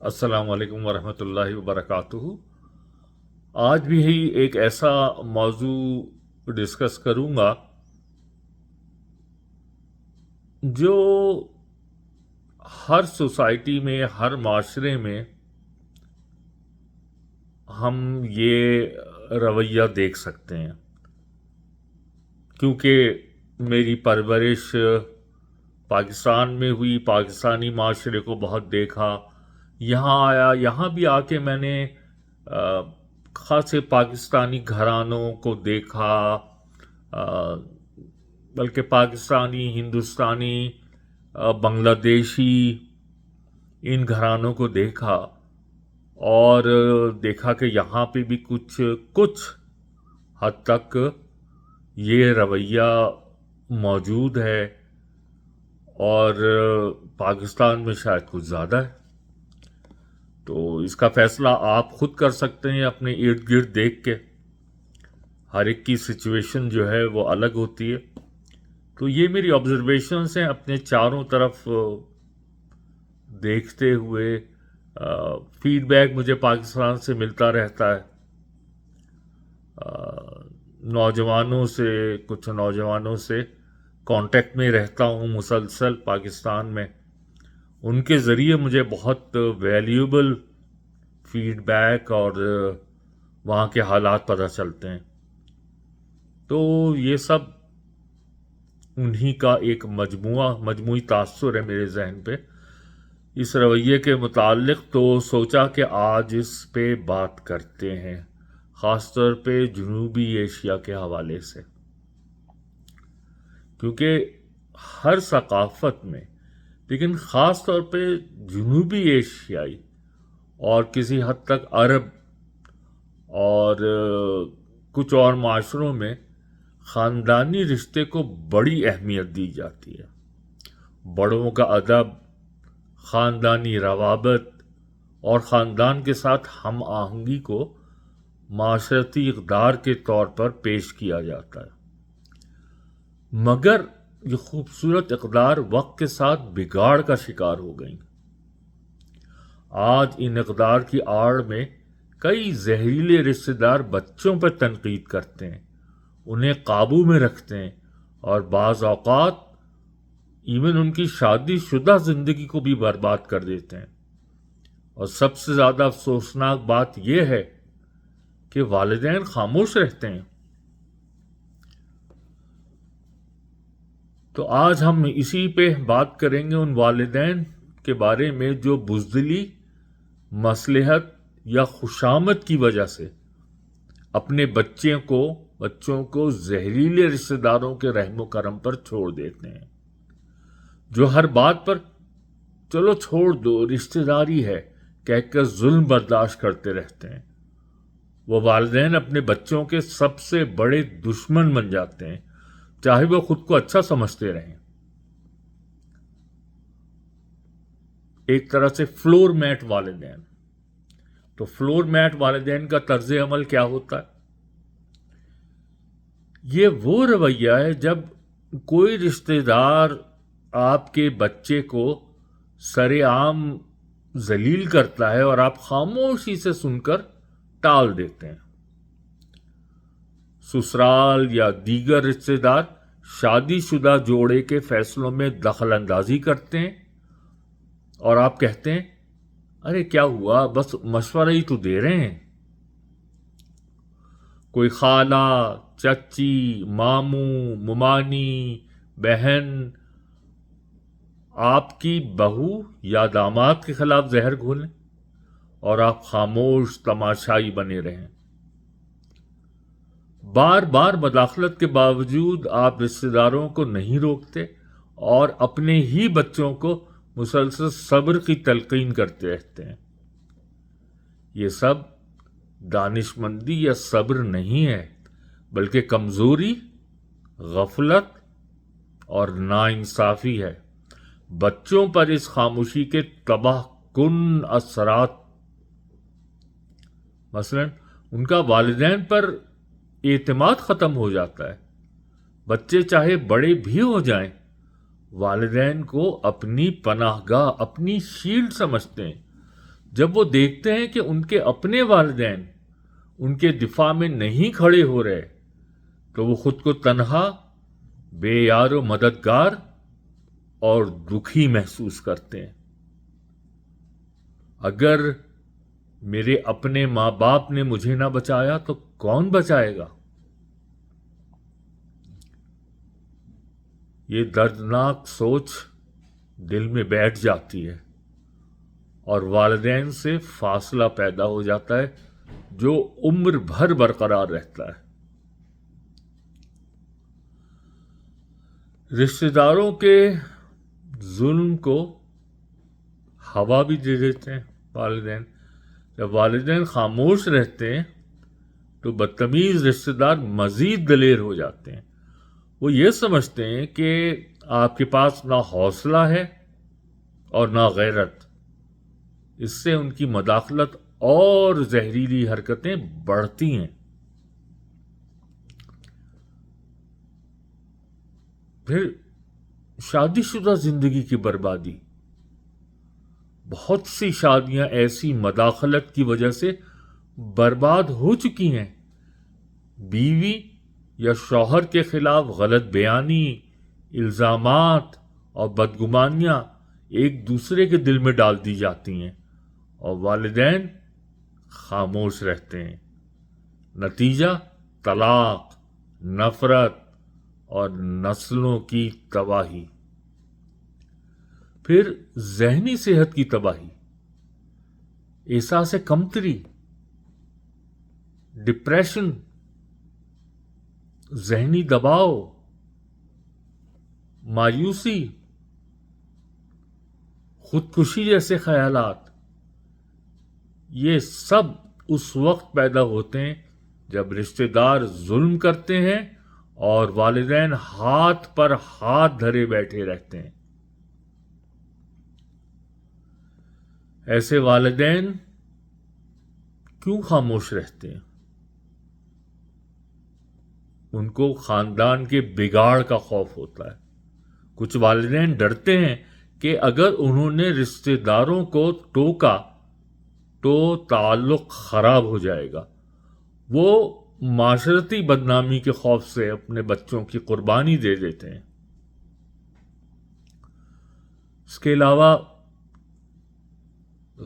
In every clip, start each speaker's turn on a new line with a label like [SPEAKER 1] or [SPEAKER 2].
[SPEAKER 1] السلام علیکم ورحمۃ اللہ وبرکاتہ۔ آج بھی ایک ایسا موضوع ڈسکس کروں گا جو ہر سوسائٹی میں، ہر معاشرے میں ہم یہ رویہ دیکھ سکتے ہیں، کیونکہ میری پرورش پاکستان میں ہوئی، پاکستانی معاشرے کو بہت دیکھا، یہاں آیا، یہاں بھی آ کے میں نے خاصے پاکستانی گھرانوں کو دیکھا، بلکہ پاکستانی، ہندوستانی، بنگلہ دیشی ان گھرانوں کو دیکھا، اور دیکھا کہ یہاں پہ بھی کچھ حد تک یہ رویہ موجود ہے، اور پاکستان میں شاید کچھ زیادہ ہے۔ تو اس کا فیصلہ آپ خود کر سکتے ہیں اپنے ارد گرد دیکھ کے، ہر ایک کی سچویشن جو ہے وہ الگ ہوتی ہے۔ تو یہ میری آبزرویشنز ہیں اپنے چاروں طرف دیکھتے ہوئے۔ فیڈ بیک مجھے پاکستان سے ملتا رہتا ہے، کچھ نوجوانوں سے کانٹیکٹ میں رہتا ہوں مسلسل پاکستان میں، ان کے ذریعے مجھے بہت ویلیوبل فیڈ بیک اور وہاں کے حالات پتہ چلتے ہیں۔ تو یہ سب انہی کا ایک مجموعی تاثر ہے میرے ذہن پہ اس رویے کے متعلق۔ تو سوچا کہ آج اس پہ بات کرتے ہیں، خاص طور پہ جنوبی ایشیا کے حوالے سے، کیونکہ ہر ثقافت میں، لیکن خاص طور پہ جنوبی ایشیائی اور کسی حد تک عرب اور کچھ اور معاشروں میں خاندانی رشتے کو بڑی اہمیت دی جاتی ہے۔ بڑوں کا ادب، خاندانی روابط اور خاندان کے ساتھ ہم آہنگی کو معاشرتی اقدار کے طور پر پیش کیا جاتا ہے، مگر یہ خوبصورت اقدار وقت کے ساتھ بگاڑ کا شکار ہو گئیں۔ آج ان اقدار کی آڑ میں کئی زہریلے رشتہ دار بچوں پر تنقید کرتے ہیں، انہیں قابو میں رکھتے ہیں، اور بعض اوقات ایون ان کی شادی شدہ زندگی کو بھی برباد کر دیتے ہیں۔ اور سب سے زیادہ افسوسناک بات یہ ہے کہ والدین خاموش رہتے ہیں۔ تو آج ہم اسی پہ بات کریں گے، ان والدین کے بارے میں جو بزدلی، مصلحت یا خوشامد کی وجہ سے اپنے بچوں کو زہریلے رشتہ داروں کے رحم و کرم پر چھوڑ دیتے ہیں، جو ہر بات پر چلو چھوڑ دو، رشتہ داری ہے کہہ کر ظلم برداشت کرتے رہتے ہیں۔ وہ والدین اپنے بچوں کے سب سے بڑے دشمن بن جاتے ہیں، چاہے وہ خود کو اچھا سمجھتے رہیں۔ ایک طرح سے فلور میٹ والدین۔ تو فلور میٹ والدین کا طرز عمل کیا ہوتا ہے؟ یہ وہ رویہ ہے جب کوئی رشتہ دار آپ کے بچے کو سر عام ذلیل کرتا ہے اور آپ خاموشی سے سن کر ٹال دیتے ہیں۔ سسرال یا دیگر رشتہ دار شادی شدہ جوڑے کے فیصلوں میں دخل اندازی کرتے ہیں، اور آپ کہتے ہیں ارے کیا ہوا، بس مشورہ ہی تو دے رہے ہیں۔ کوئی خالہ، چچی، ماموں، ممانی، بہن آپ کی بہو یا داماد کے خلاف زہر گھولیں اور آپ خاموش تماشائی بنے رہیں۔ بار بار مداخلت کے باوجود آپ رشتہ داروں کو نہیں روکتے اور اپنے ہی بچوں کو مسلسل صبر کی تلقین کرتے رہتے ہیں۔ یہ سب دانش مندی یا صبر نہیں ہے، بلکہ کمزوری، غفلت اور ناانصافی ہے۔ بچوں پر اس خاموشی کے تباہ کن اثرات، مثلا ان کا والدین پر اعتماد ختم ہو جاتا ہے۔ بچے چاہے بڑے بھی ہو جائیں، والدین کو اپنی پناہ گاہ، اپنی شیلڈ سمجھتے ہیں، جب وہ دیکھتے ہیں کہ ان کے اپنے والدین ان کے دفاع میں نہیں کھڑے ہو رہے تو وہ خود کو تنہا، بے یار و مددگار اور دکھی محسوس کرتے ہیں۔ اگر میرے اپنے ماں باپ نے مجھے نہ بچایا تو کون بچائے گا؟ یہ دردناک سوچ دل میں بیٹھ جاتی ہے اور والدین سے فاصلہ پیدا ہو جاتا ہے جو عمر بھر برقرار رہتا ہے۔ رشتہ داروں کے ظلم کو ہوا بھی دے دیتے ہیں والدین۔ جب والدین خاموش رہتے ہیں تو بدتمیز رشتہ دار مزید دلیر ہو جاتے ہیں۔ وہ یہ سمجھتے ہیں کہ آپ کے پاس نہ حوصلہ ہے اور نہ غیرت۔ اس سے ان کی مداخلت اور زہریلی حرکتیں بڑھتی ہیں۔ پھر شادی شدہ زندگی کی بربادی۔ بہت سی شادیاں ایسی مداخلت کی وجہ سے برباد ہو چکی ہیں۔ بیوی یا شوہر کے خلاف غلط بیانی، الزامات اور بدگمانیاں ایک دوسرے کے دل میں ڈال دی جاتی ہیں اور والدین خاموش رہتے ہیں۔ نتیجہ طلاق، نفرت اور نسلوں کی تباہی۔ پھر ذہنی صحت کی تباہی، احساس کمتری، ڈپریشن، ذہنی دباؤ، مایوسی، خودکشی جیسے خیالات، یہ سب اس وقت پیدا ہوتے ہیں جب رشتہ دار ظلم کرتے ہیں اور والدین ہاتھ پر ہاتھ دھرے بیٹھے رہتے ہیں۔ ایسے والدین کیوں خاموش رہتے ہیں؟ ان کو خاندان کے بگاڑ کا خوف ہوتا ہے۔ کچھ والدین ڈرتے ہیں کہ اگر انہوں نے رشتہ داروں کو ٹوکا تو تعلق خراب ہو جائے گا۔ وہ معاشرتی بدنامی کے خوف سے اپنے بچوں کی قربانی دے دیتے ہیں۔ اس کے علاوہ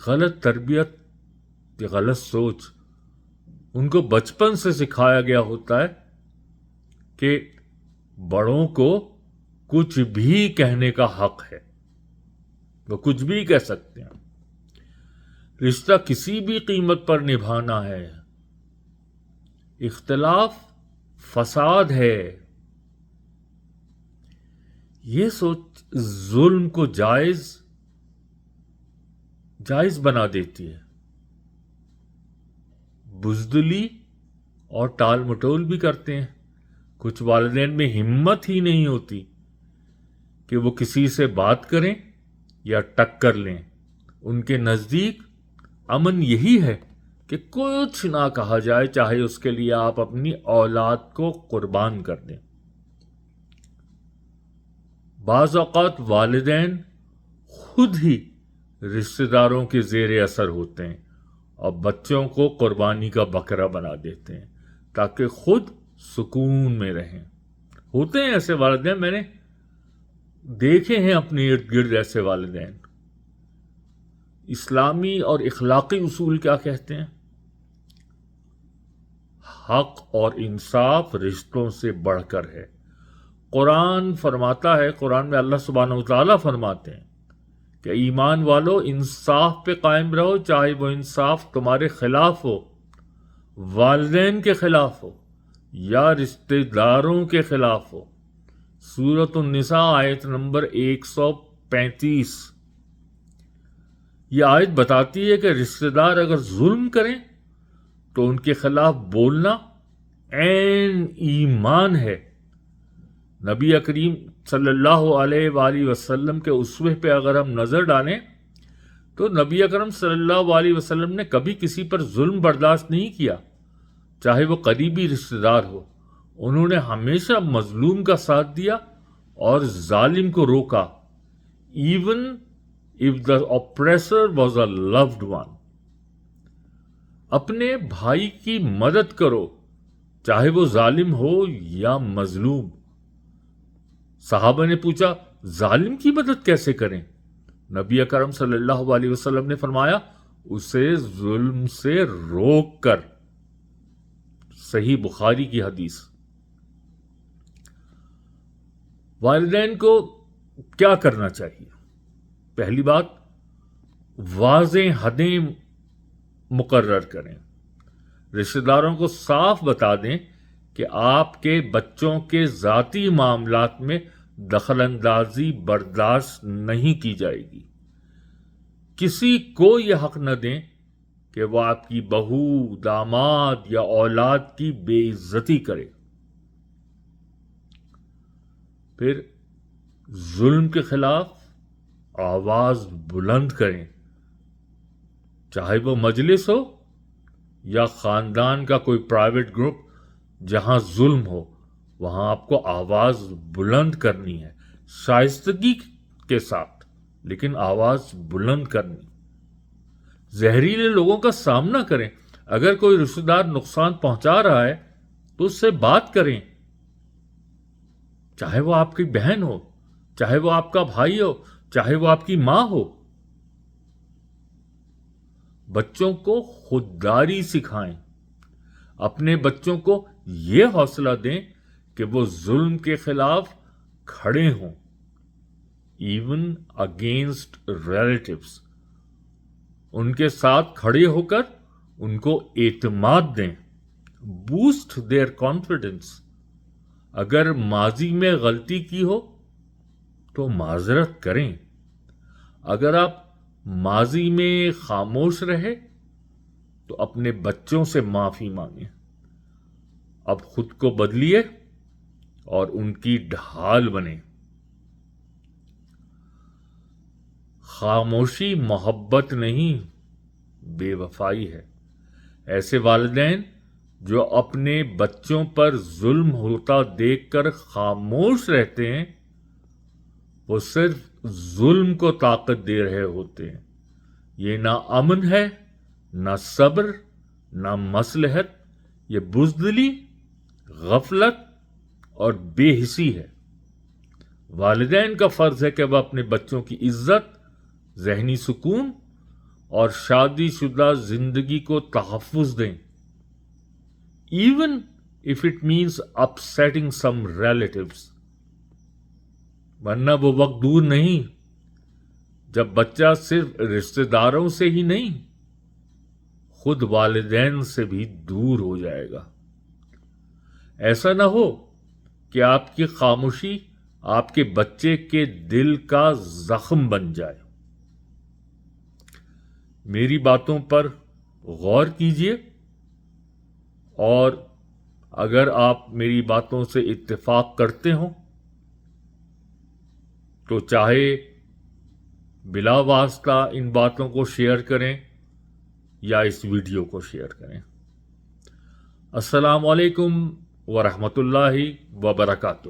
[SPEAKER 1] غلط تربیت یا غلط سوچ، ان کو بچپن سے سکھایا گیا ہوتا ہے کہ بڑوں کو کچھ بھی کہنے کا حق ہے، وہ کچھ بھی کہہ سکتے ہیں، رشتہ کسی بھی قیمت پر نبھانا ہے، اختلاف فساد ہے۔ یہ سوچ ظلم کو جائز بنا دیتی ہے۔ بزدلی اور ٹال مٹول بھی کرتے ہیں۔ کچھ والدین میں ہمت ہی نہیں ہوتی کہ وہ کسی سے بات کریں یا ٹکر لیں۔ ان کے نزدیک امن یہی ہے کہ کچھ نہ کہا جائے، چاہے اس کے لیے آپ اپنی اولاد کو قربان کر دیں۔ بعض اوقات والدین خود ہی رشتہ داروں کے زیر اثر ہوتے ہیں اور بچوں کو قربانی کا بکرا بنا دیتے ہیں تاکہ خود سکون میں رہیں۔ ہوتے ہیں ایسے والدین، میں نے دیکھے ہیں اپنے ارد گرد ایسے والدین۔ اسلامی اور اخلاقی اصول کیا کہتے ہیں؟ حق اور انصاف رشتوں سے بڑھ کر ہے۔ قرآن فرماتا ہے، قرآن میں اللہ سبحانہ وتعالیٰ فرماتے ہیں کہ ایمان والو انصاف پہ قائم رہو، چاہے وہ انصاف تمہارے خلاف ہو، والدین کے خلاف ہو یا رشتہ داروں کے خلاف ہو۔ سورۃ النساء آیت نمبر 135۔ یہ آیت بتاتی ہے کہ رشتہ دار اگر ظلم کریں تو ان کے خلاف بولنا عین ایمان ہے۔ نبی کریم صلی اللہ علیہ وآلہ وسلم کے اسوے پہ اگر ہم نظر ڈالیں تو نبی اکرم صلی اللہ علیہ وسلم نے کبھی کسی پر ظلم برداشت نہیں کیا، چاہے وہ قریبی رشتہ دار ہو۔ انہوں نے ہمیشہ مظلوم کا ساتھ دیا اور ظالم کو روکا، even if the oppressor was a loved one. اپنے بھائی کی مدد کرو چاہے وہ ظالم ہو یا مظلوم. صحابہ نے پوچھا ظالم کی مدد کیسے کریں؟ نبی اکرم صلی اللہ علیہ وسلم نے فرمایا اسے ظلم سے روک کر. صحیح بخاری کی حدیث. والدین کو کیا کرنا چاہیے؟ پہلی بات، واضح حدیں مقرر کریں. رشتہ داروں کو صاف بتا دیں کہ آپ کے بچوں کے ذاتی معاملات میں دخل اندازی برداشت نہیں کی جائے گی. کسی کو یہ حق نہ دیں کہ وہ آپ کی بہو، داماد یا اولاد کی بے عزتی کرے. پھر ظلم کے خلاف آواز بلند کریں، چاہے وہ مجلس ہو یا خاندان کا کوئی پرائیویٹ گروپ. جہاں ظلم ہو وہاں آپ کو آواز بلند کرنی ہے، شائستگی کے ساتھ، لیکن آواز بلند کرنی. زہریلے لوگوں کا سامنا کریں. اگر کوئی رشتہ دار نقصان پہنچا رہا ہے تو اس سے بات کریں، چاہے وہ آپ کی بہن ہو، چاہے وہ آپ کا بھائی ہو، چاہے وہ آپ کی ماں ہو. بچوں کو خودداری سکھائیں. اپنے بچوں کو یہ حوصلہ دیں کہ وہ ظلم کے خلاف کھڑے ہوں، ایون اگینسٹ ریلیٹیوز. ان کے ساتھ کھڑے ہو کر ان کو اعتماد دیں. Boost their confidence. اگر ماضی میں غلطی کی ہو تو معذرت کریں. اگر آپ ماضی میں خاموش رہے تو اپنے بچوں سے معافی مانگیں. اب خود کو بدلیے اور ان کی ڈھال بنیں. خاموشی محبت نہیں، بے وفائی ہے. ایسے والدین جو اپنے بچوں پر ظلم ہوتا دیکھ کر خاموش رہتے ہیں وہ صرف ظلم کو طاقت دے رہے ہوتے ہیں. یہ نہ امن ہے، نہ صبر، نہ مصلحت. یہ بزدلی، غفلت اور بے حسی ہے. والدین کا فرض ہے کہ وہ اپنے بچوں کی عزت، ذہنی سکون اور شادی شدہ زندگی کو تحفظ دیں، even if it means upsetting some relatives. ورنہ وہ وقت دور نہیں جب بچہ صرف رشتہ داروں سے ہی نہیں، خود والدین سے بھی دور ہو جائے گا. ایسا نہ ہو کہ آپ کی خاموشی آپ کے بچے کے دل کا زخم بن جائے. میری باتوں پر غور کیجیے، اور اگر آپ میری باتوں سے اتفاق کرتے ہوں تو چاہے بلا واسطہ ان باتوں کو شیئر کریں یا اس ویڈیو کو شیئر کریں. السلام علیکم ورحمۃ اللہ وبرکاتہ.